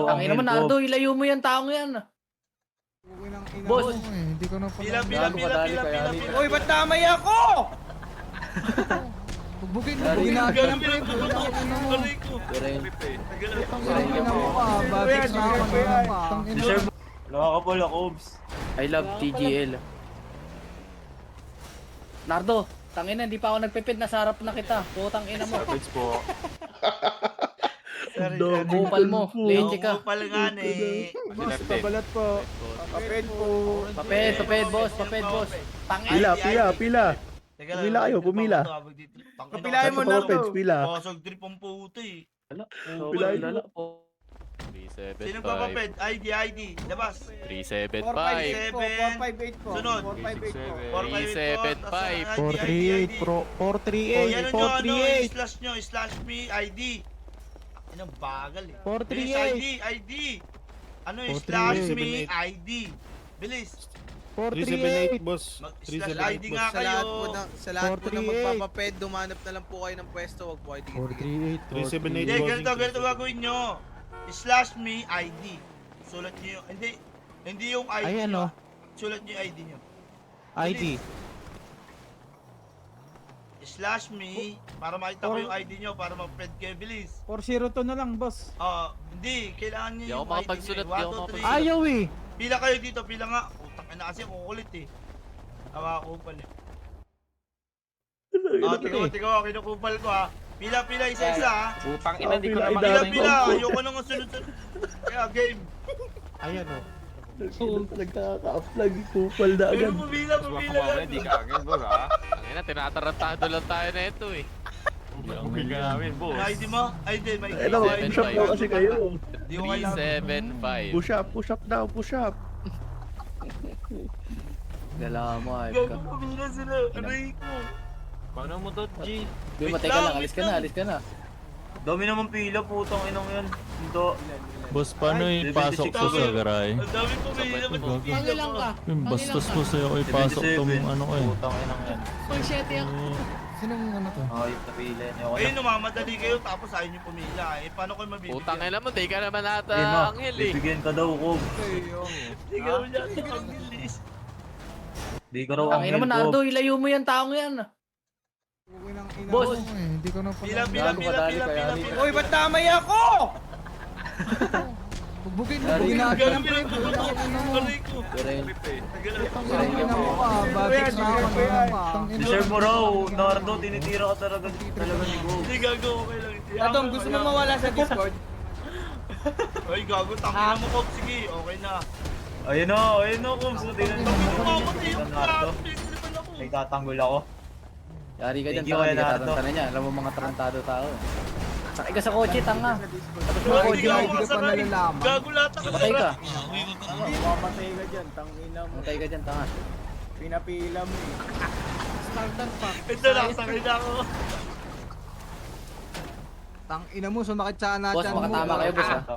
Tangina mo, Nardo, ilayo mo yan, taong yan. Boss, Hindi ko na Pila. Uy, ba't damay ako? Bugin Dari. na Ganun ng pre. Aray ko. Babix na ako na. Deserve. Nakakapala, Cobs. I love TGL. Nardo, tangina, hindi pa ako nagpipid, nasa harap na kita. Putang ina mo. Po. Kupal mo, leche ka. Kupal nga eh. Pabalat po. Kapit po. Paped, boss, Tangina. Pila. Pumila kayo, pumila. Kapilahin mo na to. Pila. Pasog trip ang puto eh. Pilahin Lala. Sino pa paped? ID. Labas. 458 po. 458 po. Sunod. 458 po. 438 po. 438. Slash me ID. Inang bagal eh. 438. ID. Ano yung slash me ID? Bilis. 438. boss. Slash ID nga Sa lahat po kayo. ng sa lahat po ng 438. magpapaped, dumanap na lang po kayo ng pwesto, wag po kayo tingin. 438. 378 Hindi, ganito gagawin nyo. Slash me ID. Sulat nyo yung, hindi yung ID Ay, nyo. ano? Sulat nyo yung ID nyo. ID. Slash me, para makita ko yung ID nyo, para mag-ped kayo, bilis. 402 na lang, boss. Hindi, kailangan nyo Di ako yung ID makapagsulat, nyo. di ako 1, 2, 3. Ayaw eh. Pila kayo dito, pila nga. Utang na kasi kukulit eh. Tawa ko pala. Tigaw, kinukupal ko ha. Pila, isa-isa ha. Putang ina, di ko na Pila, ayoko nang sunod-sunod. Kaya game. Ayan o. Nagkaka-uplag, kupal na Pero agad. pumila. Di ka agad, boss, ha? Tangina, tinatarantado lang tayo na ito eh. Bugin ka namin, boss. May ID mo? ID, may Ano, push up daw kasi kayo. Di ko alam. 375. Push up daw, push up. Dala mo, ayos ka. Gago pumila sila. Aray ko. Paano mo to, G? Di, matay ka lang, alis ka na. Dami naman pila, putang inong yan. Dito. Boss, paano ipasok to sa garay? Ang dami pumila. Ba't pumila Pangilang ka? Yung bastos po sa'yo ko ipasok tong ano ko eh. Putang inong yan. Pang 7 yan. Sinong ano to? Ayop na pila niyo. Ayun, namamadali kayo tapos ayaw nyo pumila. Eh, paano kayo mabibigyan? Putang ina mo, di ka naman ata Ayun na, anghel eh. bibigyan ka daw, Cobs. Ikaw yan, ang bilis. Di ka raw Tangina mo, Nardo, ilayo mo yan, taong yan. Boss, Hindi ko na Pila. Uy, ba't damay ako? Bugin Dari. na ng pre. Aray ko. Babix na ako na. Deserve mo raw, Nardo, tinitira ka talaga ni Cobs. Hindi gago, okay lang. Atong, gusto mo mawala sa Discord? Ay, gago, tangina mo, Cop. Sige, okay na. Ayun na, Cobs. Tingnan mo. Mamatay yung Nardo. Pinipan ako. Nagtatanggol ako. yari ka dyan, Thank you, tanga, hindi ka Nardo. tarantana niya. Alam mo mga tarantado tao. Sakay ka sa kotse, tanga. Tapos mga Gago, kotse, hindi ka hindi ka pa makasakay. nalalaman. Gago lahat ako. Patay ka. Mamatay ka dyan, tangina mo. Matay ka dyan, tanga. Pinapila mo eh. Starter pa. Ito, nakasakay na ako. Tang ina mo, sumakit sa Boss, anatan mo. makatama kayo, boss ha. Ito,